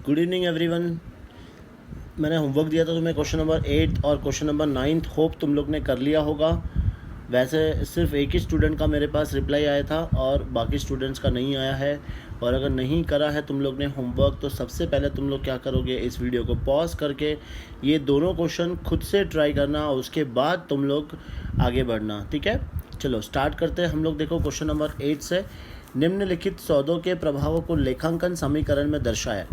Good evening everyone. मैंने homework दिया था तुम्हें क्वेश्चन नंबर 8 और क्वेश्चन नंबर 9। होप तुम लोग ने कर लिया होगा। वैसे सिर्फ एक ही स्टूडेंट का मेरे पास रिप्लाई आया था और बाकी स्टूडेंट्स का नहीं आया है। और अगर नहीं करा है तुम लोग ने होमवर्क तो सबसे पहले तुम लोग क्या करोगे, इस वीडियो को पॉज करके ये दोनों क्वेश्चन खुद से ट्राई करना और उसके बाद तुम लोग आगे बढ़ना। ठीक है, चलो स्टार्ट करते हैं हम लोग। देखो क्वेश्चन नंबर 8 से, निम्नलिखित सौदों के प्रभावों को लेखांकन समीकरण में दर्शाया।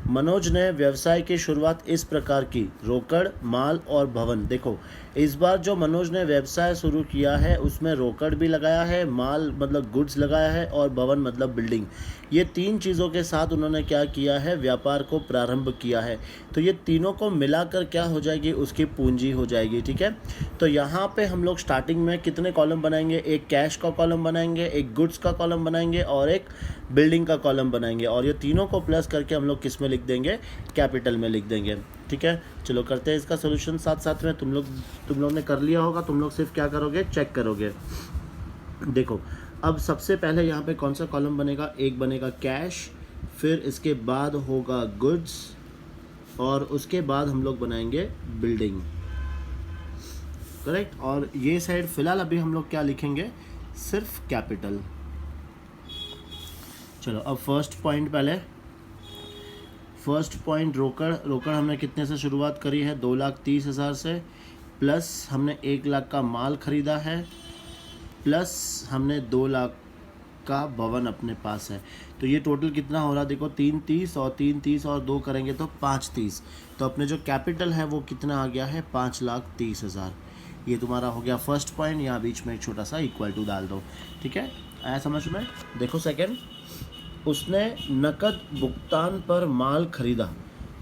मनोज ने व्यवसाय की शुरुआत इस प्रकार की, रोकड़, माल और भवन। देखो इस बार जो मनोज ने व्यवसाय शुरू किया है उसमें रोकड़ भी लगाया है, माल मतलब गुड्स लगाया है और भवन मतलब बिल्डिंग। ये तीन चीज़ों के साथ उन्होंने क्या किया है, व्यापार को प्रारंभ किया है। तो ये तीनों को मिलाकर क्या हो जाएगी, उसकी पूंजी हो जाएगी। ठीक है, तो यहाँ पे हम लोग स्टार्टिंग में कितने कॉलम बनाएंगे, एक कैश का कॉलम बनाएंगे, एक गुड्स का कॉलम बनाएंगे और एक बिल्डिंग का कॉलम बनाएंगे। और ये तीनों को प्लस करके हम लोग किस में लिख देंगे, कैपिटल में लिख देंगे। ठीक है, चलो करते हैं इसका सोल्यूशन साथ साथ में। तुम लोग ने कर लिया होगा, तुम लोग सिर्फ क्या करोगे, चेक करोगे। देखो अब सबसे पहले यहाँ पे कौन सा कॉलम बनेगा, एक बनेगा कैश, फिर इसके बाद होगा गुड्स और उसके बाद हम लोग बनाएंगे बिल्डिंग। करेक्ट, और ये साइड फिलहाल अभी हम लोग क्या लिखेंगे, सिर्फ कैपिटल। चलो अब फर्स्ट पॉइंट रोकड़ हमने कितने से शुरुआत करी है, 2,30,000 से, प्लस हमने 1 लाख का माल खरीदा है, प्लस हमने 2 लाख का भवन अपने पास है। तो ये टोटल कितना हो रहा है, देखो 3,30 और 3,30 और 2 करेंगे तो 5,30। तो अपने जो कैपिटल है वो कितना आ गया है, 5,30,000। ये तुम्हारा हो गया फर्स्ट पॉइंट। यहाँ बीच में एक छोटा सा इक्वल टू डाल दो। ठीक है, आया समझ में। देखो सेकंड, उसने नकद भुगतान पर माल खरीदा।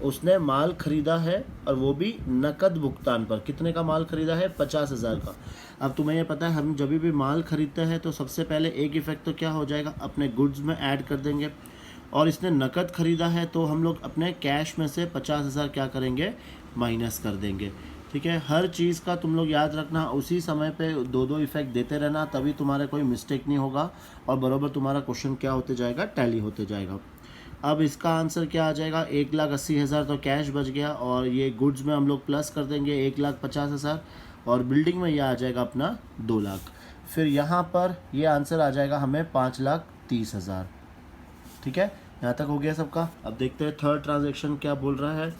उसने माल खरीदा है और वो भी नकद भुगतान पर। कितने का माल खरीदा है, 50,000 का। अब तुम्हें ये पता है हम जब भी माल खरीदते हैं तो सबसे पहले एक इफेक्ट तो क्या हो जाएगा, अपने गुड्स में ऐड कर देंगे। और इसने नकद खरीदा है तो हम लोग अपने कैश में से 50,000 क्या करेंगे, माइनस कर देंगे। ठीक है, हर चीज़ का तुम लोग याद रखना, उसी समय पे दो दो इफेक्ट देते रहना, तभी तुम्हारा कोई मिस्टेक नहीं होगा और बराबर तुम्हारा क्वेश्चन क्या होते जाएगा, टैली होते जाएगा। अब इसका आंसर क्या आ जाएगा, 1,80,000 तो कैश बच गया और ये गुड्स में हम लोग प्लस कर देंगे 1,50,000 और बिल्डिंग में यह आ जाएगा अपना 2 लाख। फिर यहाँ पर ये आंसर आ जाएगा हमें 5,30,000। ठीक है, यहाँ तक हो गया सबका। अब देखते हैं थर्ड ट्रांजैक्शन क्या बोल रहा है।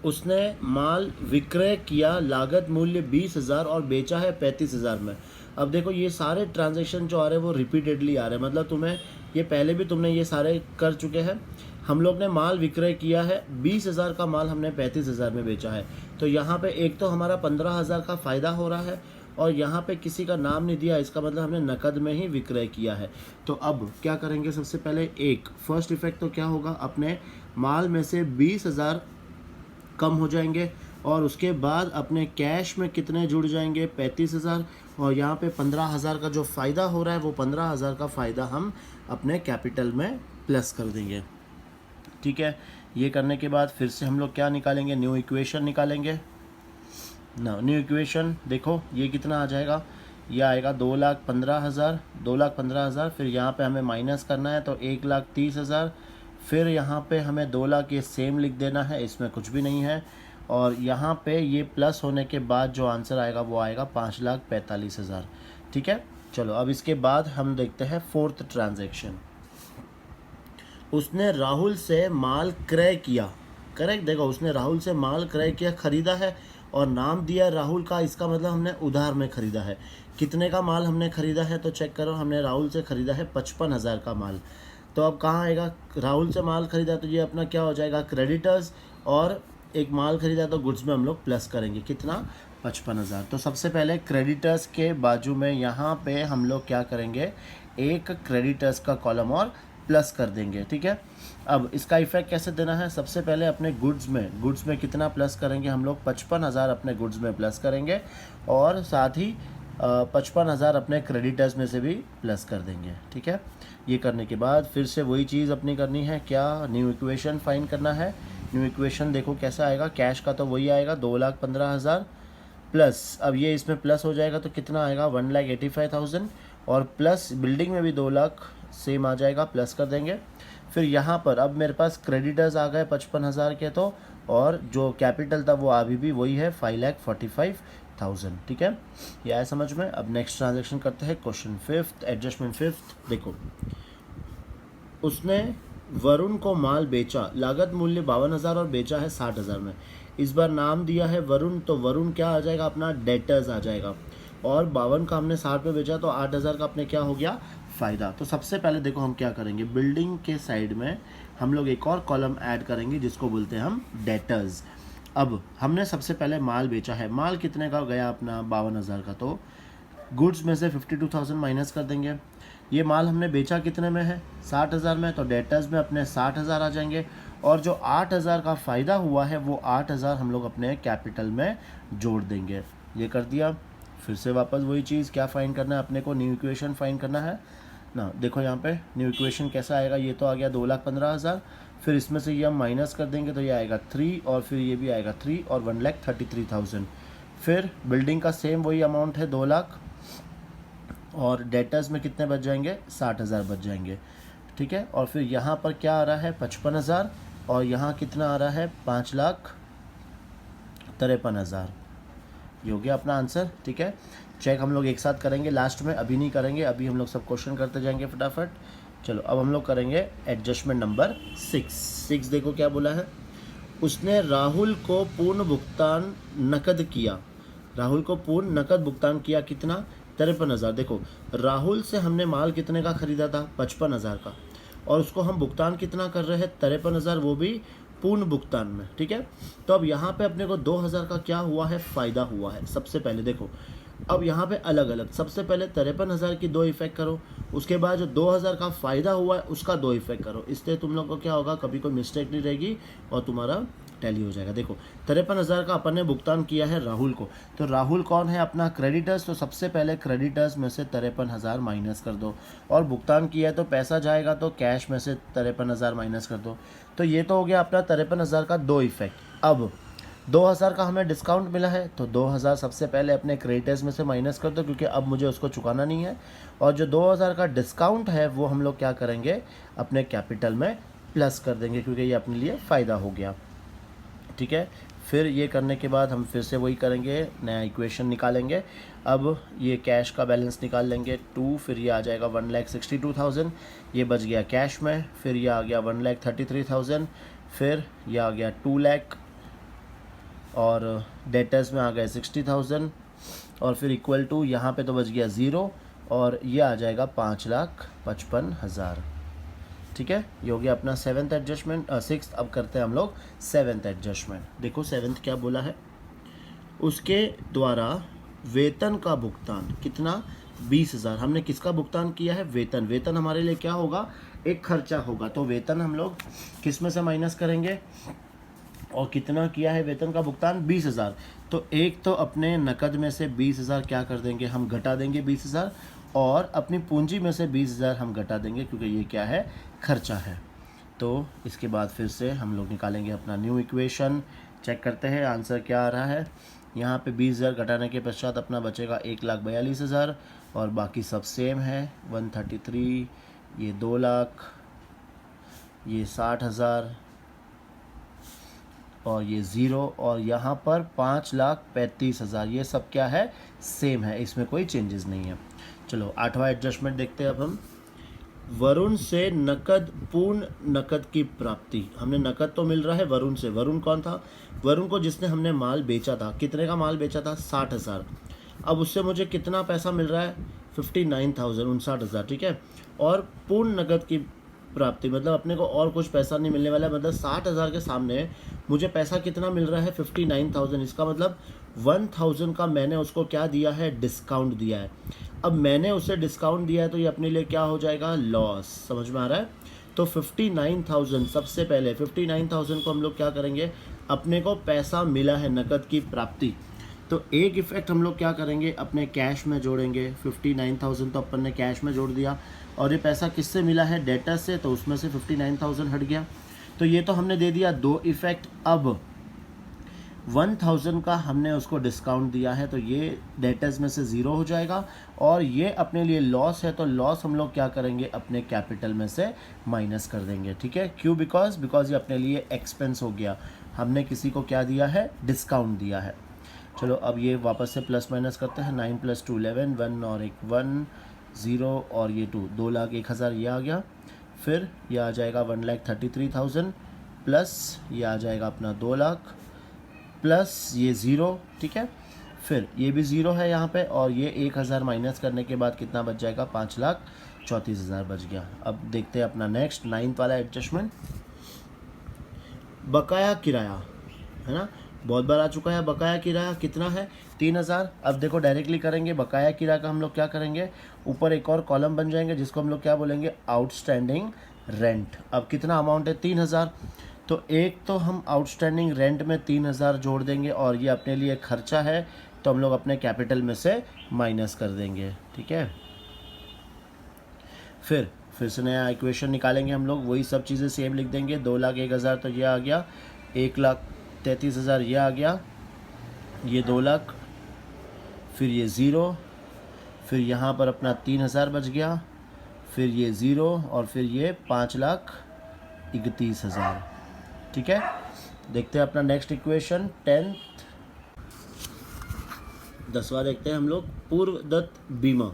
उसने माल विक्रय किया, लागत मूल्य 20,000 और बेचा है 35,000 में। अब देखो ये सारे ट्रांजैक्शन जो आ रहे हैं वो रिपीटेडली आ रहे हैं, मतलब तुम्हें ये पहले भी तुमने ये सारे कर चुके हैं। हम लोग ने माल विक्रय किया है, 20,000 का माल हमने 35,000 में बेचा है। तो यहाँ पे एक तो हमारा 15,000 का फ़ायदा हो रहा है और यहाँ पे किसी का नाम नहीं दिया, इसका मतलब हमने नकद में ही विक्रय किया है। तो अब क्या करेंगे, सबसे पहले एक फर्स्ट इफेक्ट तो क्या होगा, अपने माल में से 20,000 कम हो जाएंगे और उसके बाद अपने कैश में कितने जुड़ जाएंगे, 35,000। और यहाँ पे 15,000 का जो फ़ायदा हो रहा है वो 15,000 का फ़ायदा हम अपने कैपिटल में प्लस कर देंगे। ठीक है, ये करने के बाद फिर से हम लोग क्या निकालेंगे, न्यू इक्वेशन निकालेंगे ना। न्यू इक्वेशन देखो ये कितना आ जाएगा, ये आएगा 2,15,000। फिर यहाँ पे हमें माइनस करना है तो 1,30,000। फिर यहाँ पे हमें 2 लाख, ये सेम लिख देना है, इसमें कुछ भी नहीं है। और यहाँ पे ये प्लस होने के बाद जो आंसर आएगा वो आएगा 5,45,000। ठीक है, चलो अब इसके बाद हम देखते हैं फोर्थ ट्रांजैक्शन। उसने राहुल से माल क्रय किया। करेक्ट, देखो उसने राहुल से माल क्रय किया, खरीदा है और नाम दिया राहुल का, इसका मतलब हमने उधार में खरीदा है। कितने का माल हमने खरीदा है, तो चेक करो, हमने राहुल से खरीदा है 55,000 का माल। तो अब कहाँ आएगा, राहुल से माल खरीदा तो ये अपना क्या हो जाएगा, क्रेडिटर्स, और एक माल खरीदा तो गुड्स में हम लोग प्लस करेंगे, कितना, 55,000। तो सबसे पहले क्रेडिटर्स के बाजू में यहाँ पे हम लोग क्या करेंगे, एक क्रेडिटर्स का कॉलम और प्लस कर देंगे। ठीक है, अब इसका इफेक्ट कैसे देना है, सबसे पहले अपने गुड्स में कितना प्लस करेंगे हम लोग, 55,000 अपने गुड्स में प्लस करेंगे और साथ ही 55,000 अपने क्रेडिटर्स में से भी प्लस कर देंगे। ठीक है, ये करने के बाद फिर से वही चीज़ अपनी करनी है, क्या, न्यू इक्वेशन फाइंड करना है। न्यू इक्वेशन देखो कैसा आएगा, कैश का तो वही आएगा 2,15,000 प्लस, अब ये इसमें प्लस हो जाएगा तो कितना आएगा, 1,85,000 और प्लस बिल्डिंग में भी 2 लाख सेम आ जाएगा, प्लस कर देंगे। फिर यहाँ पर अब मेरे पास क्रेडिटर्स आ गए 55,000 के, तो और जो कैपिटल था वो अभी भी वही है 5,45,000। ठीक है, ये आया समझ में। अब नेक्स्ट ट्रांजेक्शन करते हैं, क्वेश्चन 5th, एडजस्टमेंट 5th। देखो, उसने वरुण को माल बेचा, लागत मूल्य 52,000 और बेचा है 60,000 में। इस बार नाम दिया है वरुण, तो वरुण क्या आ जाएगा अपना, डेटर्स आ जाएगा। और 52 का हमने 60 पे बेचा, तो 8,000 का अपने क्या हो गया, फ़ायदा। तो सबसे पहले देखो हम क्या करेंगे, बिल्डिंग के साइड में हम लोग एक और कॉलम ऐड करेंगे जिसको बोलते हैं हम डेटर्स। अब हमने सबसे पहले माल बेचा है, माल कितने का गया अपना 52,000 का, तो गुड्स में से 52,000 माइनस कर देंगे। ये माल हमने बेचा कितने में है, 60,000 में, तो डेटर्स में अपने 60,000 आ जाएंगे। और जो 8,000 का फ़ायदा हुआ है वो 8,000 हम लोग अपने कैपिटल में जोड़ देंगे। ये कर दिया। फिर से वापस वही चीज़, क्या फाइंड करना है अपने को, न्यू इक्वेशन फाइंड करना है ना। देखो यहाँ पे न्यू इक्वेशन कैसा आएगा, ये तो आ गया 2,15,000, फिर इसमें से ये हम माइनस कर देंगे तो ये आएगा 3, और फिर ये भी आएगा 3 और 1,33,000। फिर बिल्डिंग का सेम वही अमाउंट है 2 लाख, और डेटर्स में कितने बच जाएंगे, 60,000 बच जाएंगे। ठीक है, और फिर यहाँ पर क्या आ रहा है 55,000, और यहाँ कितना आ रहा है 5,53,000। ये हो गया अपना आंसर। ठीक है, चेक हम लोग एक साथ करेंगे लास्ट में, अभी नहीं करेंगे, अभी हम लोग सब क्वेश्चन करते जाएंगे फटाफट। चलो अब हम लोग करेंगे एडजस्टमेंट नंबर 6। देखो क्या बोला है, उसने राहुल को पूर्ण भुगतान नकद किया, राहुल को पूर्ण नकद भुगतान किया कितना, 53,000। देखो राहुल से हमने माल कितने का खरीदा था, 55,000 का, और उसको हम भुगतान कितना कर रहे हैं, 53,000, वो भी पूर्ण भुगतान में। ठीक है, तो अब यहाँ पे अपने को 2,000 का क्या हुआ है, फ़ायदा हुआ है। सबसे पहले देखो, अब यहाँ पे अलग अलग, सबसे पहले 53,000 की 2 इफेक्ट करो, उसके बाद जो 2,000 का फ़ायदा हुआ है उसका 2 इफेक्ट करो। इससे तुम लोग को क्या होगा, कभी कोई मिस्टेक नहीं रहेगी और तुम्हारा टैली हो जाएगा। देखो 53,000 का अपन ने भुगतान किया है राहुल को, तो राहुल कौन है अपना, क्रेडिटर्स, तो सबसे पहले क्रेडिटर्स में से 53,000 माइनस कर दो, और भुगतान किया है तो पैसा जाएगा तो कैश में से 53,000 माइनस कर दो। तो ये तो हो गया अपना 53,000 का 2 इफेक्ट। अब 2,000 का हमें डिस्काउंट मिला है, तो 2,000 सबसे पहले अपने क्रेडिटर्स में से माइनस कर दो, क्योंकि अब मुझे उसको चुकाना नहीं है। और जो 2,000 का डिस्काउंट है वो हम लोग क्या करेंगे, अपने कैपिटल में प्लस कर देंगे, क्योंकि ये अपने लिए फ़ायदा हो गया। ठीक है, फिर ये करने के बाद हम फिर से वही करेंगे, नया इक्वेशन निकालेंगे। अब ये कैश का बैलेंस निकाल लेंगे 2, फिर ये आ जाएगा 1,62,000, ये बच गया कैश में। फिर ये आ गया 1,33,000, फिर ये आ गया 2 लाख, और डेटर्स में आ गए 60,000, और फिर इक्वल टू यहाँ पे तो बच गया 0, और ये आ जाएगा 5,55,000। ठीक है, ये हो गया अपना 7th एडजस्टमेंट, 6th। अब करते हैं हम लोग 7th एडजस्टमेंट। देखो 7th क्या बोला है, उसके द्वारा वेतन का भुगतान कितना, 20,000। हमने किसका भुगतान किया है, वेतन। वेतन हमारे लिए क्या होगा, एक खर्चा होगा, तो वेतन हम लोग किस में से माइनस करेंगे, और कितना किया है वेतन का भुगतान, 20,000। तो एक तो अपने नकद में से 20,000 क्या कर देंगे, हम घटा देंगे 20,000, और अपनी पूंजी में से 20,000 हम घटा देंगे, क्योंकि ये क्या है, खर्चा है। तो इसके बाद फिर से हम लोग निकालेंगे अपना न्यू इक्वेशन, चेक करते हैं आंसर क्या आ रहा है। यहाँ पे 20,000 घटाने के पश्चात अपना बचेगा 1,42,000, और बाकी सब सेम है, 133, ये 2 लाख, ये 60,000, और ये 0, और यहाँ पर 5,35,000। ये सब क्या है, सेम है, इसमें कोई चेंजेस नहीं है। चलो 8वां एडजस्टमेंट देखते हैं अब हम। वरुण से नकद, पूर्ण नकद की प्राप्ति। हमने नकद तो मिल रहा है वरुण से, वरुण कौन था, वरुण को जिसने हमने माल बेचा था, कितने का माल बेचा था, 60,000। अब उससे मुझे कितना पैसा मिल रहा है, 59,000, 59,000। ठीक है, और पूर्ण नकद की प्राप्ति मतलब अपने को और कुछ पैसा नहीं मिलने वाला है, मतलब 60,000 के सामने मुझे पैसा कितना मिल रहा है, 59,000। इसका मतलब 1,000 का मैंने उसको क्या दिया है, डिस्काउंट दिया है। अब मैंने उसे डिस्काउंट दिया है तो ये अपने लिए क्या हो जाएगा, लॉस। समझ में आ रहा है। तो 59,000, सबसे पहले 59,000 को हम लोग क्या करेंगे, अपने को पैसा मिला है नकद की प्राप्ति, तो एक इफेक्ट हम लोग क्या करेंगे, अपने कैश में जोड़ेंगे। 59,000 तो अपन ने कैश में जोड़ दिया, और ये पैसा किससे मिला है, डेटर से, तो उसमें से 59,000 हट गया। तो ये तो हमने दे दिया 2 इफेक्ट। अब 1000 का हमने उसको डिस्काउंट दिया है, तो ये डेटर्स में से ज़ीरो हो जाएगा, और ये अपने लिए लॉस है, तो लॉस हम लोग क्या करेंगे, अपने कैपिटल में से माइनस कर देंगे। ठीक है, क्यों? बिकॉज ये अपने लिए एक्सपेंस हो गया, हमने किसी को क्या दिया है, डिस्काउंट दिया है। चलो अब ये वापस से प्लस माइनस करते हैं। 9 + 2 11, 1 और 1 1 0 और ये 2, 2,01,000 ये आ गया। फिर ये आ जाएगा 1,33,000 प्लस ये आ जाएगा अपना 2 लाख प्लस ये ज़ीरो। ठीक है, फिर ये भी ज़ीरो है यहाँ पे, और ये 1,000 माइनस करने के बाद कितना बच जाएगा, 5,34,000 बच गया। अब देखते हैं अपना नेक्स्ट 9th वाला एडजस्टमेंट, बकाया किराया, है ना, बहुत बार आ चुका है। बकाया किराया कितना है, 3,000। अब देखो डायरेक्टली करेंगे बकाया किराया का, हम लोग क्या करेंगे, ऊपर एक और कॉलम बन जाएंगे जिसको हम लोग क्या बोलेंगे, आउटस्टैंडिंग रेंट। अब कितना अमाउंट है, 3,000, तो एक तो हम आउटस्टैंडिंग रेंट में 3,000 जोड़ देंगे, और ये अपने लिए खर्चा है, तो हम लोग अपने कैपिटल में से माइनस कर देंगे। ठीक है, फिर से नया इक्वेशन निकालेंगे हम लोग, वही सब चीज़ें सेम लिख देंगे। 2,01,000 तो ये आ गया, 1,33,000 ये आ गया, ये 2 लाख, फिर ये ज़ीरो, फिर यहाँ पर अपना 3,000 बच गया, फिर ये ज़ीरो, और फिर ये 5,31,000। ठीक है, देखते हैं अपना नेक्स्ट इक्वेशन 10वां देखते हैं हम लोग, पूर्वदत्त बीमा।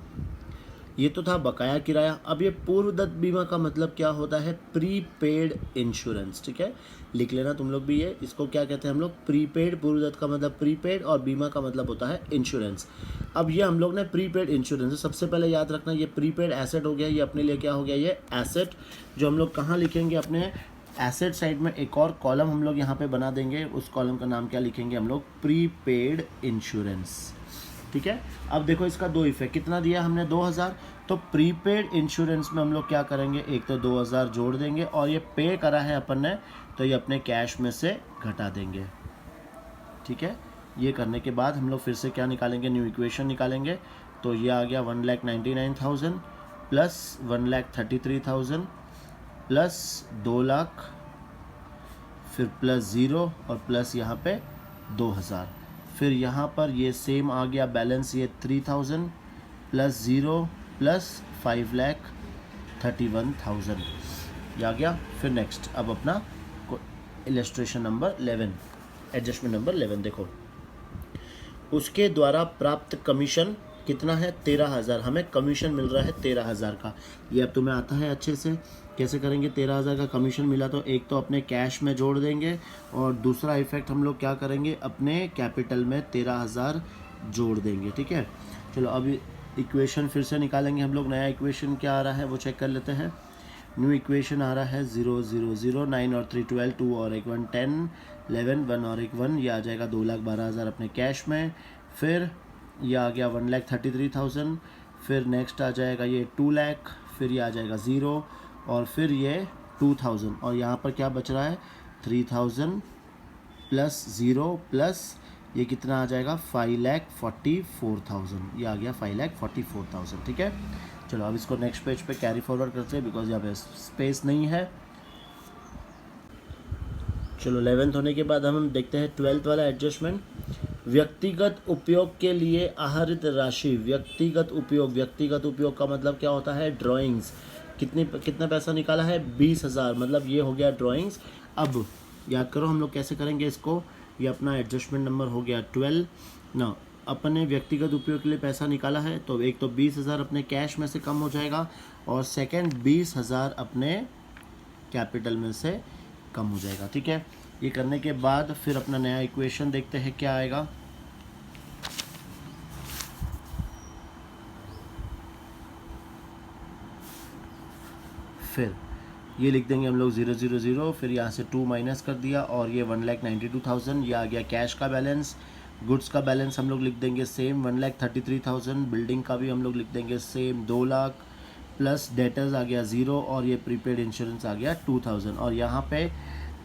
ये तो था बकाया किराया। अब ये पूर्वदत्त बीमा का मतलब क्या होता है, प्रीपेड इंश्योरेंस। ठीक है, लिख लेना तुम लोग भी ये, इसको क्या कहते हैं हम लोग, प्रीपेड। पूर्वदत्त का मतलब प्रीपेड, और बीमा का मतलब होता है इंश्योरेंस। अब ये हम लोग ने प्रीपेड इंश्योरेंस, सबसे पहले याद रखना ये प्रीपेड एसेट हो गया, ये अपने लिए क्या हो गया, ये एसेट, जो हम लोग कहाँ लिखेंगे, अपने एसेट साइड में एक और कॉलम हम लोग यहाँ पे बना देंगे, उस कॉलम का नाम क्या लिखेंगे हम लोग, प्रीपेड इंश्योरेंस। ठीक है, अब देखो इसका दो इफेक्ट, कितना दिया हमने, 2,000, तो प्रीपेड इंश्योरेंस में हम लोग क्या करेंगे, एक तो 2,000 जोड़ देंगे, और ये पे करा है अपन ने, तो ये अपने कैश में से घटा देंगे। ठीक है, ये करने के बाद हम लोग फिर से क्या निकालेंगे, न्यू इक्वेशन निकालेंगे, तो ये आ गया 1,99,000 प्लस 1,33,000 प्लस 2 लाख, फिर प्लस ज़ीरो, और प्लस यहाँ पे 2,000। फिर यहाँ पर ये सेम आ गया बैलेंस, ये 3,000 प्लस ज़ीरो प्लस 5,31,000 ये आ गया। फिर नेक्स्ट अब अपना इलस्ट्रेशन नंबर 11, एडजस्टमेंट नंबर 11 देखो, उसके द्वारा प्राप्त कमीशन कितना है, 13,000, हमें कमीशन मिल रहा है 13,000 का। ये अब तुम्हें आता है अच्छे से, कैसे करेंगे, 13,000 का कमीशन मिला तो एक तो अपने कैश में जोड़ देंगे, और दूसरा इफेक्ट हम लोग क्या करेंगे, अपने कैपिटल में 13,000 जोड़ देंगे। ठीक है, चलो अभी इक्वेशन फिर से निकालेंगे हम लोग। नया इक्वेशन क्या आ रहा है वो चेक कर लेते हैं। न्यू इक्वेशन आ रहा है 0 0 0, 9 और 3 12, 2 और 1 1 10, 11 1 और 1 1, ये आ जाएगा 2,12,000 अपने कैश में। फिर ये आ गया 1,33,000, फिर नेक्स्ट आ जाएगा ये 2 लाख, फिर ये आ जाएगा 0, और फिर ये 2,000, और यहाँ पर क्या बच रहा है, 3,000 प्लस 0 प्लस ये कितना आ जाएगा, 5,44,000, ये आ गया 5,44,000। ठीक है, चलो अब इसको नेक्स्ट पेज पे कैरी फॉरवर्ड करते हैं, बिकॉज यहाँ पे स्पेस नहीं है। चलो 11th होने के बाद हम देखते हैं 12th वाला एडजस्टमेंट, व्यक्तिगत उपयोग के लिए आहरित राशि। व्यक्तिगत उपयोग का मतलब क्या होता है, ड्राइंग्स। कितना पैसा निकाला है, 20,000, मतलब ये हो गया ड्राइंग्स। अब याद करो हम लोग कैसे करेंगे इसको, ये अपना एडजस्टमेंट नंबर हो गया 12 ना। अपने व्यक्तिगत उपयोग के लिए पैसा निकाला है, तो एक तो 20,000 अपने कैश में से कम हो जाएगा, और सेकंड 20,000 अपने कैपिटल में से कम हो जाएगा। ठीक है, ये करने के बाद फिर अपना नया इक्वेशन देखते हैं क्या आएगा। फिर ये लिख देंगे हम लोग 0 0 0, फिर यहाँ से 2 माइनस कर दिया, और ये 1,92,000 ये आ गया कैश का बैलेंस। गुड्स का बैलेंस हम लोग लिख देंगे सेम 1,33,000, बिल्डिंग का भी हम लोग लिख देंगे सेम 2 लाख, प्लस डेटर्स आ गया 0, और ये प्रीपेड इंश्योरेंस आ गया 2,000, और यहाँ पे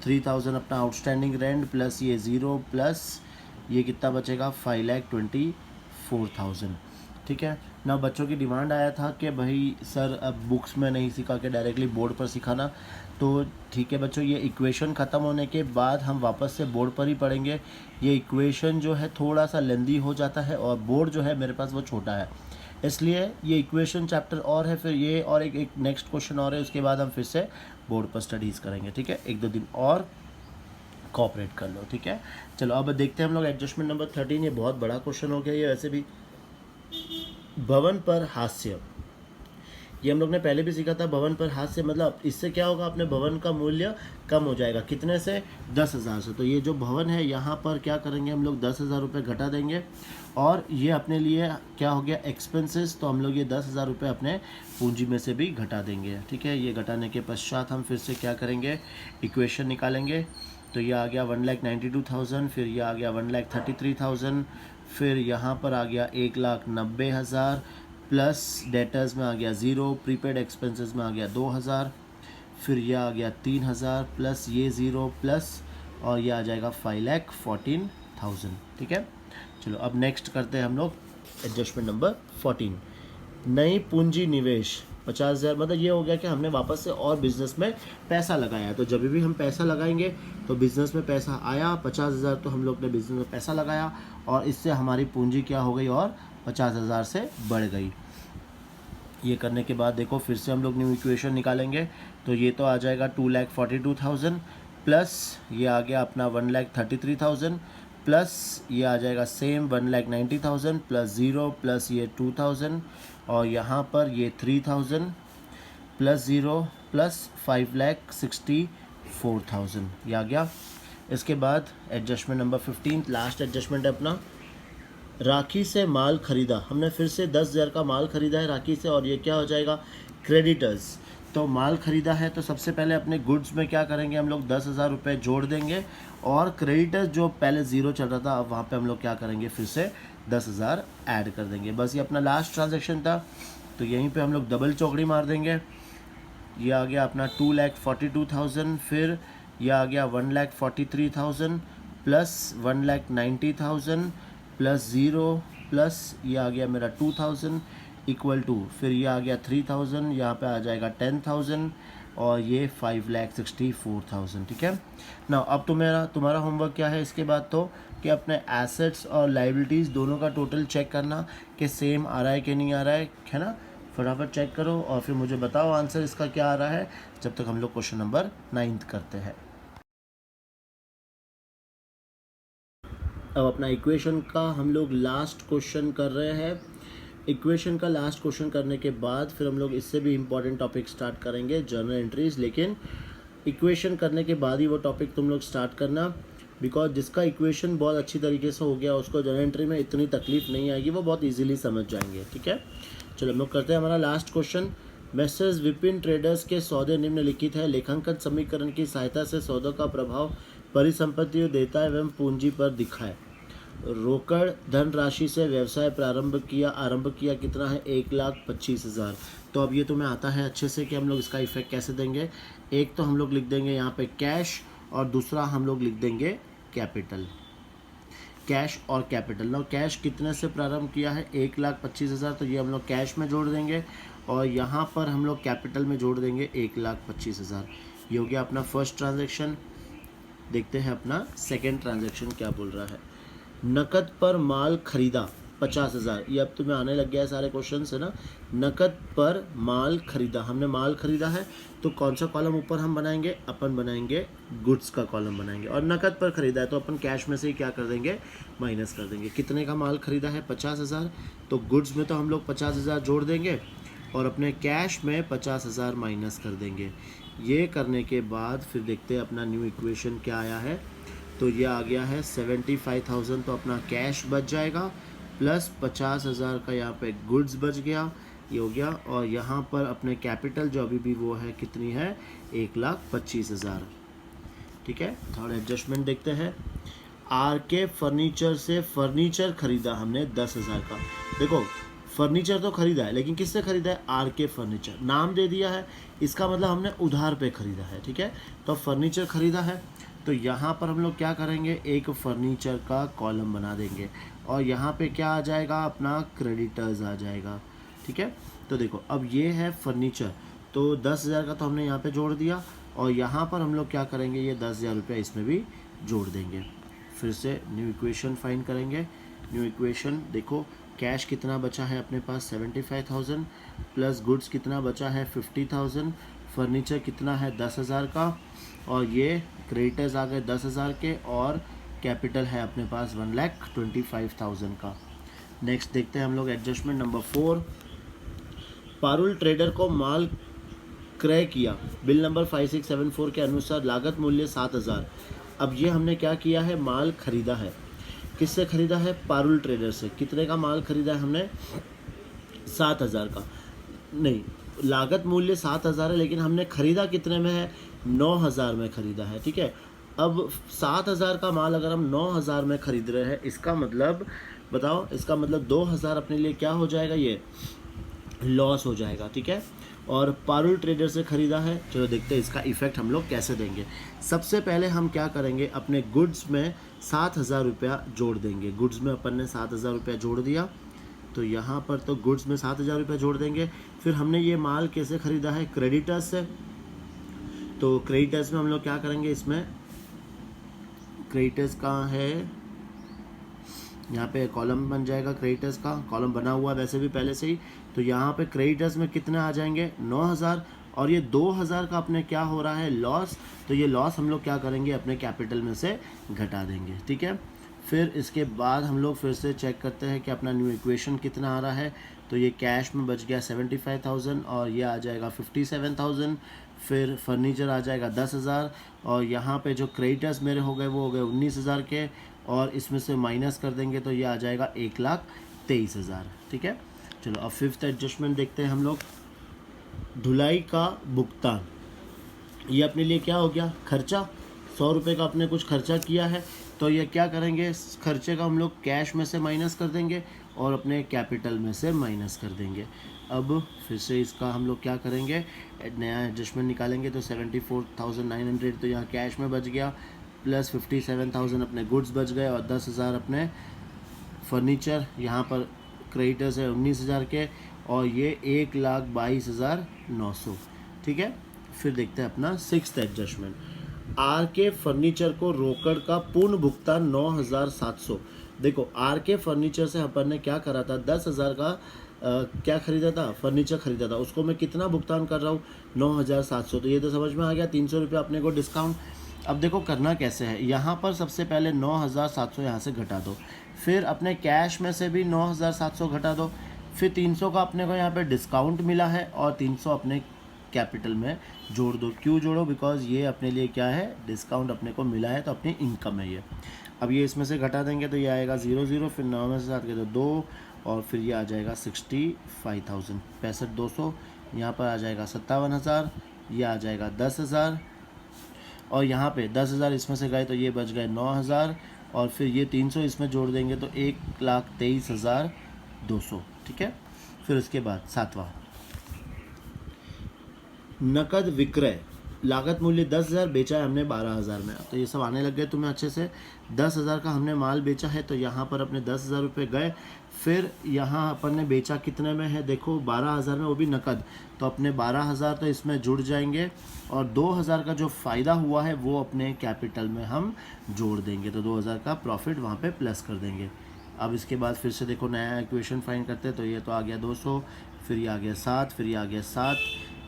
3,000 अपना आउटस्टैंडिंग रेंट, प्लस ये 0, प्लस ये कितना बचेगा, 5,24,000। ठीक है ना। बच्चों की डिमांड आया था कि भाई सर अब बुक्स में नहीं सिखा के डायरेक्टली बोर्ड पर सिखाना, तो ठीक है बच्चों, ये इक्वेशन ख़त्म होने के बाद हम वापस से बोर्ड पर ही पढ़ेंगे। ये इक्वेशन जो है थोड़ा सा लेंदी हो जाता है और बोर्ड जो है मेरे पास वो छोटा है, इसलिए ये इक्वेशन चैप्टर और है, फिर ये और एक नेक्स्ट क्वेश्चन और है, उसके बाद हम फिर से बोर्ड पर स्टडीज़ करेंगे। ठीक है, 1-2 दिन और कोऑपरेट कर लो। ठीक है, चलो अब देखते हैं हम लोग एडजस्टमेंट नंबर 13। ये बहुत बड़ा क्वेश्चन हो गया ये वैसे भी। भवन पर हास्य, ये हम लोग ने पहले भी सीखा था। भवन पर हास्य मतलब इससे क्या होगा, अपने भवन का मूल्य कम हो जाएगा। कितने से? 10,000 से। तो ये जो भवन है यहाँ पर क्या करेंगे हम लोग, 10,000 रुपये घटा देंगे और ये अपने लिए क्या हो गया, एक्सपेंसेस। तो हम लोग ये 10,000 रुपये अपने पूंजी में से भी घटा देंगे। ठीक है, ये घटाने के पश्चात हम फिर से क्या करेंगे, इक्वेशन निकालेंगे। तो ये आ गया 1,92,000, फिर ये आ गया 1,33,000, फिर यहाँ पर आ गया 1,90,000 प्लस डेटर्स में आ गया 0, प्रीपेड एक्सपेंसेस में आ गया 2,000, फिर यह आ गया 3,000 प्लस ये 0 प्लस और ये आ जाएगा 5,14,000। ठीक है, चलो अब नेक्स्ट करते हैं हम लोग एडजस्टमेंट नंबर 14। नई पूंजी निवेश 50,000, मतलब ये हो गया कि हमने वापस से और बिजनेस में पैसा लगाया। तो जब भी हम पैसा लगाएंगे तो बिजनेस में पैसा आया, 50,000 तो हम लोग ने बिजनेस में पैसा लगाया और इससे हमारी पूंजी क्या हो गई, और 50,000 से बढ़ गई। ये करने के बाद देखो फिर से हम लोग न्यू इक्वेशन निकालेंगे। तो ये तो आ जाएगा 2,42,000 प्लस ये आ गया अपना 1,33,000 प्लस ये आ जाएगा सेम 1,90,000 प्लस 0 प्लस ये 2,000 और यहाँ पर ये 3,000 प्लस 0 प्लस 5,64,000 ये आ गया। इसके बाद एडजस्टमेंट नंबर 15, लास्ट एडजस्टमेंट है अपना। राखी से माल खरीदा, हमने फिर से 10,000 का माल खरीदा है राखी से और ये क्या हो जाएगा, क्रेडिटर्स। तो माल खरीदा है तो सबसे पहले अपने गुड्स में क्या करेंगे हम लोग, 10,000 रुपये जोड़ देंगे और क्रेडिटर्स जो पहले 0 चल रहा था अब वहाँ पे हम लोग क्या करेंगे, फिर से 10,000 ऐड कर देंगे। बस ये अपना लास्ट ट्रांजेक्शन था, तो यहीं पे हम लोग डबल चौकड़ी मार देंगे। ये आ गया अपना 2,42,000, फिर ये आ गया 1,43,000 प्लस 1,90,000 प्लस 0 प्लस ये आ गया मेरा 2,000 इक्वल टू, फिर ये आ गया 3,000, यहाँ पे आ जाएगा 10,000 और ये 5,64,000। ठीक है ना। अब तो तुम्हारा होमवर्क क्या है इसके बाद, तो कि अपने एसेट्स और लाइबिलिटीज़ दोनों का टोटल चेक करना कि सेम आ रहा है कि नहीं आ रहा है ना। फटाफट चेक करो और फिर मुझे बताओ आंसर इसका क्या आ रहा है, जब तक हम लोग क्वेश्चन नंबर 9 करते हैं। अब अपना इक्वेशन का हम लोग लास्ट क्वेश्चन कर रहे हैं। इक्वेशन का लास्ट क्वेश्चन करने के बाद फिर हम लोग इससे भी इम्पॉर्टेंट टॉपिक स्टार्ट करेंगे, जर्नल एंट्रीज। लेकिन इक्वेशन करने के बाद ही वो टॉपिक तुम लोग स्टार्ट करना, बिकॉज जिसका इक्वेशन बहुत अच्छी तरीके से हो गया उसको जर्नल एंट्री में इतनी तकलीफ नहीं आएगी, वो बहुत ईजिली समझ जाएंगे। ठीक है, चलो हम लोग करते हैं हमारा last question. Message Vipin traders के सौदे निम्नलिखित है, लेखांकन समीकरण की सहायता से सौदों का प्रभाव परिसंपत्तियों, देयता एवं पूंजी पर दिखाए। रोकड़ धनराशि से व्यवसाय आरंभ किया कितना है, 1,25,000। तो अब ये तुम्हें आता है अच्छे से कि हम लोग इसका इफेक्ट कैसे देंगे। एक तो हम लोग लिख देंगे यहाँ पे कैश और दूसरा हम लोग लिख देंगे कैपिटल, कैश और कैपिटल। ना कैश कितने से प्रारंभ किया है, 1,25,000, तो ये हम लोग कैश में जोड़ देंगे और यहाँ पर हम लोग कैपिटल में जोड़ देंगे 1,25,000। ये हो गया अपना फर्स्ट ट्रांजैक्शन। देखते हैं अपना सेकेंड ट्रांजैक्शन क्या बोल रहा है। नकद पर माल खरीदा 50,000, ये अब तुम्हें आने लग गया है सारे क्वेश्चन है ना। नकद पर माल खरीदा, हमने माल खरीदा है तो कौन सा कॉलम ऊपर हम बनाएंगे, अपन बनाएंगे गुड्स का कॉलम बनाएंगे। और नकद पर खरीदा है तो अपन कैश में से ही क्या कर देंगे, माइनस कर देंगे। कितने का माल खरीदा है, 50,000, तो गुड्स में तो हम लोग 50,000 जोड़ देंगे और अपने कैश में 50,000 माइनस कर देंगे। ये करने के बाद फिर देखते हैं अपना न्यू इक्वेशन क्या आया है। तो ये आ गया है 75,000, तो अपना कैश बच जाएगा प्लस 50,000 का यहाँ पे गुड्स बच गया, ये हो गया। और यहाँ पर अपने कैपिटल जो अभी भी वो है कितनी है, 1,25,000। ठीक है, थोड़ा एडजस्टमेंट देखते हैं। RK फर्नीचर से फर्नीचर खरीदा हमने 10,000 का। देखो फर्नीचर तो खरीदा है लेकिन किससे खरीदा है, RK फर्नीचर, नाम दे दिया है, इसका मतलब हमने उधार पे खरीदा है। ठीक है, तो फर्नीचर खरीदा है तो यहाँ पर हम लोग क्या करेंगे, एक फर्नीचर का कॉलम बना देंगे और यहाँ पे क्या आ जाएगा, अपना क्रेडिटर्स आ जाएगा। ठीक है, तो देखो अब ये है फर्नीचर, तो 10,000 का तो हमने यहाँ पे जोड़ दिया, और यहाँ पर हम लोग क्या करेंगे, ये 10,000 रुपया इसमें भी जोड़ देंगे। फिर से न्यू इक्वेशन फाइंड करेंगे। न्यू इक्वेशन देखो, कैश कितना बचा है अपने पास 75,000, प्लस गुड्स कितना बचा है 50,000, फर्नीचर कितना है 10,000 का, और ये क्रेडिटर्स आ गए 10,000 के, और कैपिटल है अपने पास 1,25,000 का। नेक्स्ट देखते हैं हम लोग एडजस्टमेंट नंबर 4। पारुल ट्रेडर को माल क्रय किया, बिल नंबर 5674 के अनुसार लागत मूल्य 7,000। अब ये हमने क्या किया है, माल खरीदा है। किससे खरीदा है, पारुल ट्रेडर से। कितने का माल खरीदा है हमने, 7,000 का। नहीं, लागत मूल्य 7,000 है, लेकिन हमने खरीदा कितने में है, 9,000 में खरीदा है। ठीक है, अब 7,000 का माल अगर हम 9,000 में खरीद रहे हैं, इसका मतलब बताओ, इसका मतलब 2,000 अपने लिए क्या हो जाएगा, ये लॉस हो जाएगा। ठीक है, और पारुल ट्रेडर से ख़रीदा है। चलो देखते हैं इसका इफ़ेक्ट हम लोग कैसे देंगे। सबसे पहले हम क्या करेंगे, अपने गुड्स में 7,000 रुपया जोड़ देंगे। गुड्स में अपन ने 7,000 रुपया जोड़ दिया, तो यहाँ पर तो गुड्स में 7,000 रुपया जोड़ देंगे। फिर हमने ये माल कैसे ख़रीदा है, क्रेडिटर्स से। तो क्रेडिटर्स में हम लोग क्या करेंगे, इसमें क्रेडिटर्स कहाँ है, यहाँ पे कॉलम बन जाएगा, क्रेडिटर्स का कॉलम बना हुआ है वैसे भी पहले से ही। तो यहाँ पे क्रेडिटर्स में कितने आ जाएंगे, 9,000, और ये 2,000 का अपने क्या हो रहा है, लॉस। तो ये लॉस हम लोग क्या करेंगे, अपने कैपिटल में से घटा देंगे। ठीक है, फिर इसके बाद हम लोग फिर से चेक करते हैं कि अपना न्यू इक्वेशन कितना आ रहा है। तो ये कैश में बच गया 75,000, और ये आ जाएगा 57,000। फिर फर्नीचर आ जाएगा 10,000, और यहाँ पे जो क्रेडिटर्स मेरे हो गए वो हो गए 19,000 के, और इसमें से माइनस कर देंगे तो ये आ जाएगा 1,23,000। ठीक है, चलो अब फिफ्थ एडजस्टमेंट देखते हैं हम लोग। धुलाई का भुगतान, ये अपने लिए क्या हो गया, खर्चा। 100 रुपये का अपने कुछ खर्चा किया है, तो ये क्या करेंगे, इस खर्चे का हम लोग कैश में से माइनस कर देंगे और अपने कैपिटल में से माइनस कर देंगे। अब फिर से इसका हम लोग क्या करेंगे, नया एडजस्टमेंट निकालेंगे। तो 74,900 तो यहाँ कैश में बच गया, प्लस 57,000 अपने गुड्स बच गए, और 10,000 अपने फर्नीचर, यहाँ पर क्रेडिटर्स है 19,000 के, और ये 1,22,900। ठीक है, फिर देखते हैं अपना सिक्स्थ एडजस्टमेंट। आर के फर्नीचर को रोकड़ का पूर्ण भुगतान 9,700। देखो आर के फर्नीचर से अपन ने क्या करा था, 10,000 का क्या खरीदा था, फर्नीचर खरीदा था, उसको मैं कितना भुगतान कर रहा हूँ, 9,700। तो ये तो समझ में आ गया, 300 रुपये अपने को डिस्काउंट। अब देखो करना कैसे है, यहाँ पर सबसे पहले 9,700 यहाँ से घटा दो, फिर अपने कैश में से भी 9,700 घटा दो, फिर 300 का अपने को यहाँ पे डिस्काउंट मिला है, और 300 अपने कैपिटल में जोड़ दो। क्यों जोड़ो, बिकॉज ये अपने लिए क्या है, डिस्काउंट अपने को मिला है, तो अपनी इनकम है ये। अब ये इसमें से घटा देंगे तो ये आएगा 0,0, फिर 9 में से 7 के तो 2, और फिर ये आ जाएगा 65,000, 65,200। यहाँ पर आ जाएगा 57,000, ये आ जाएगा 10,000, और यहाँ पे 10,000 इसमें से गए तो ये बच गए 9,000, और फिर ये 300 इसमें जोड़ देंगे तो 1,23,200। ठीक है, फिर उसके बाद सातवां, नकद विक्रय, लागत मूल्य 10,000, बेचा है हमने 12,000 में। तो ये सब आने लग गए तुम्हें अच्छे से। 10,000 का हमने माल बेचा है, तो यहाँ पर अपने 10,000 रुपये गए। फिर यहाँ अपन ने बेचा कितने में है, देखो 12,000 में, वो भी नकद। तो अपने 12,000 तो इसमें जुड़ जाएंगे, और 2,000 का जो फ़ायदा हुआ है वो अपने कैपिटल में हम जोड़ देंगे। तो 2,000 का प्रॉफिट वहाँ पे प्लस कर देंगे। अब इसके बाद फिर से देखो नया इक्वेशन फाइंड करते हैं। तो ये तो आ गया 200, फिर ये आ गया 7, फिर ये आ गया 7,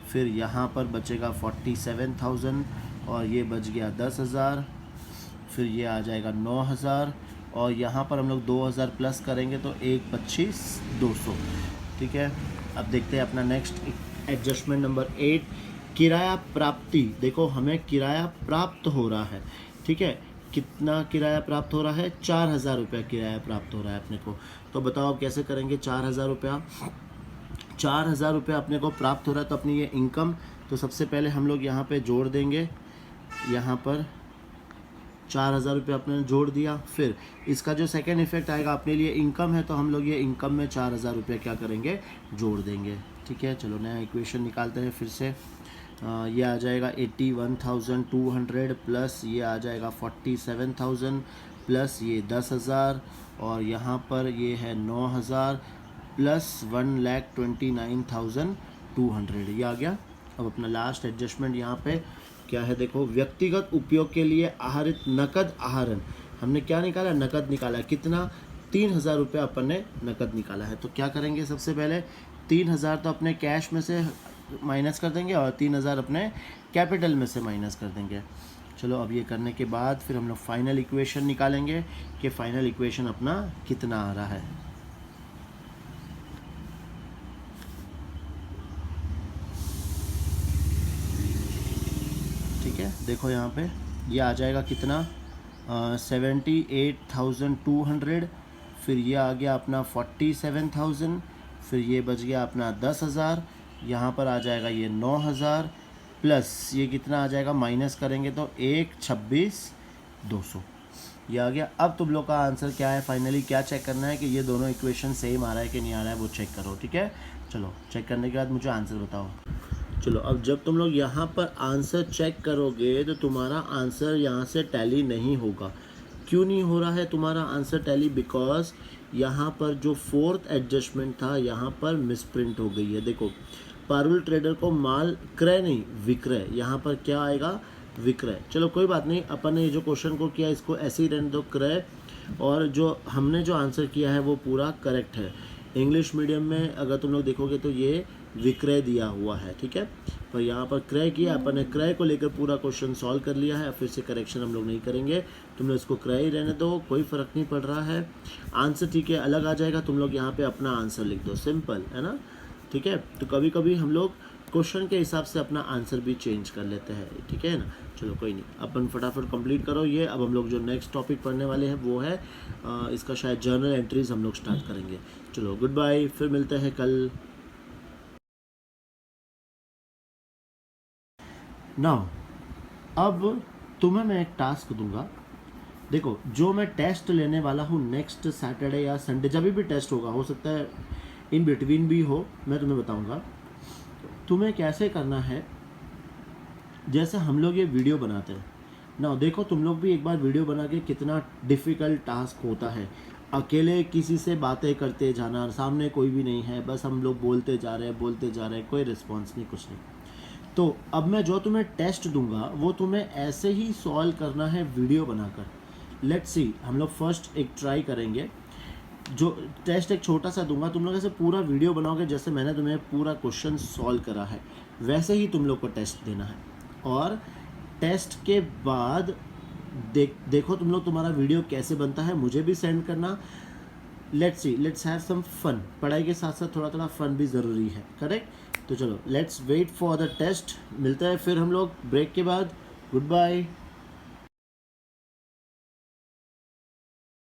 फिर यहाँ पर बचेगा 47,000, और ये बच गया 10,000, फिर ये आ जाएगा 9,000, और यहाँ पर हम लोग 2,000 प्लस करेंगे तो 1,25,200। ठीक है, अब देखते हैं अपना नेक्स्ट एडजस्टमेंट नंबर 8, किराया प्राप्ति। देखो हमें किराया प्राप्त हो रहा है। ठीक है, कितना किराया प्राप्त हो रहा है, 4,000 रुपया किराया प्राप्त हो रहा है अपने को। तो बताओ आप कैसे करेंगे, 4,000 रुपया, 4,000 रुपया अपने को प्राप्त हो रहा है, तो अपनी ये इनकम। तो सबसे पहले हम लोग यहाँ पे जोड़ देंगे, यहाँ पर 4,000 रुपये अपने जोड़ दिया। फिर इसका जो सेकेंड इफेक्ट आएगा, अपने लिए इनकम है, तो हम लोग ये इनकम में 4,000 रुपये क्या करेंगे, जोड़ देंगे। ठीक है, चलो नया इक्वेशन निकालते हैं फिर से। ये आ जाएगा 81,200 प्लस ये आ जाएगा 47,000 प्लस ये 10,000 और यहाँ पर ये है 9,000 प्लस 1,29,200 ये आ गया। अब अपना लास्ट एडजस्टमेंट यहाँ पे क्या है देखो, व्यक्तिगत उपयोग के लिए आहरित नकद आहरण हमने क्या निकाला, नकद निकाला। कितना, 3,000 रुपये अपन ने नकद निकाला है। तो क्या करेंगे, सबसे पहले 3,000 तो अपने कैश में से माइनस कर देंगे और 3,000 अपने कैपिटल में से माइनस कर देंगे। चलो अब ये करने के बाद फिर हम लोग फाइनल इक्वेशन निकालेंगे कि फाइनल इक्वेशन अपना कितना आ रहा है। ठीक है, देखो यहाँ पे ये आ जाएगा कितना, 78,200, फिर ये आ गया अपना 47,000, फिर ये बच गया अपना 10,000, यहाँ पर आ जाएगा ये 9,000 प्लस ये कितना आ जाएगा, माइनस करेंगे तो 1,26,200 ये आ गया। अब तुम लोग का आंसर क्या है, फाइनली क्या चेक करना है कि ये दोनों इक्वेशन सेम आ रहा है कि नहीं आ रहा है, वो चेक करो। ठीक है, चलो चेक करने के बाद मुझे आंसर बताओ। चलो अब जब तुम लोग यहाँ पर आंसर चेक करोगे तो तुम्हारा आंसर यहाँ से टैली नहीं होगा। क्यों नहीं हो रहा है तुम्हारा आंसर टैली, बिकॉज यहाँ पर जो फोर्थ एडजस्टमेंट था यहाँ पर मिसप्रिंट हो गई है। देखो, पारुल ट्रेडर को माल क्रय नहीं विक्रय, यहाँ पर क्या आएगा, विक्रय। चलो कोई बात नहीं, अपन ने ये जो क्वेश्चन को किया इसको ऐसे ही रहने दो, क्रय, और जो हमने जो आंसर किया है वो पूरा करेक्ट है। इंग्लिश मीडियम में अगर तुम लोग देखोगे तो ये विक्रय दिया हुआ है। ठीक है, पर यहाँ पर क्रय किया, अपन ने क्रय को लेकर पूरा क्वेश्चन सॉल्व कर लिया है। फिर से करेक्शन हम लोग नहीं करेंगे, तुम लोग इसको क्रय ही रहने दो, कोई फ़र्क नहीं पड़ रहा है। आंसर ठीक है अलग आ जाएगा, तुम लोग यहाँ पे अपना आंसर लिख दो, सिंपल है ना। ठीक है, तो कभी कभी हम लोग क्वेश्चन के हिसाब से अपना आंसर भी चेंज कर लेते हैं। ठीक है ना, चलो कोई नहीं, अपन फटाफट कंप्लीट करो ये। अब हम लोग जो नेक्स्ट टॉपिक पढ़ने वाले हैं वो है इसका शायद जर्नल एंट्रीज हम लोग स्टार्ट करेंगे। चलो गुड बाय, फिर मिलते हैं कल। नाउ अब तुम्हें मैं एक टास्क दूंगा। देखो, जो मैं टेस्ट लेने वाला हूँ नेक्स्ट सैटरडे या संडे, जब भी टेस्ट होगा, हो सकता है इन बिटवीन भी हो, मैं तुम्हें बताऊंगा। तुम्हें कैसे करना है, जैसे हम लोग ये वीडियो बनाते हैं ना, देखो तुम लोग भी एक बार वीडियो बना के कितना डिफ़िकल्ट टास्क होता है। अकेले किसी से बातें करते जाना, सामने कोई भी नहीं है, बस हम लोग बोलते जा रहे हैं, कोई रिस्पॉन्स नहीं, कुछ नहीं। तो अब मैं जो तुम्हें टेस्ट दूंगा वो तुम्हें ऐसे ही सॉल्व करना है वीडियो बनाकर। लेट्स सी, हम लोग फर्स्ट एक ट्राई करेंगे। जो टेस्ट एक छोटा सा दूंगा, तुम लोग ऐसे पूरा वीडियो बनाओगे, जैसे मैंने तुम्हें पूरा क्वेश्चन सॉल्व करा है वैसे ही तुम लोग को टेस्ट देना है। और टेस्ट के बाद देखो तुम लोग तुम्हारा वीडियो कैसे बनता है, मुझे भी सेंड करना। Let's see, let's have some fun. पढ़ाई के साथ साथ थोड़ा थोड़ा फन भी ज़रूरी है, करेक्ट। तो चलो let's wait for the test, मिलते हैं फिर हम लोग ब्रेक के बाद। Good bye.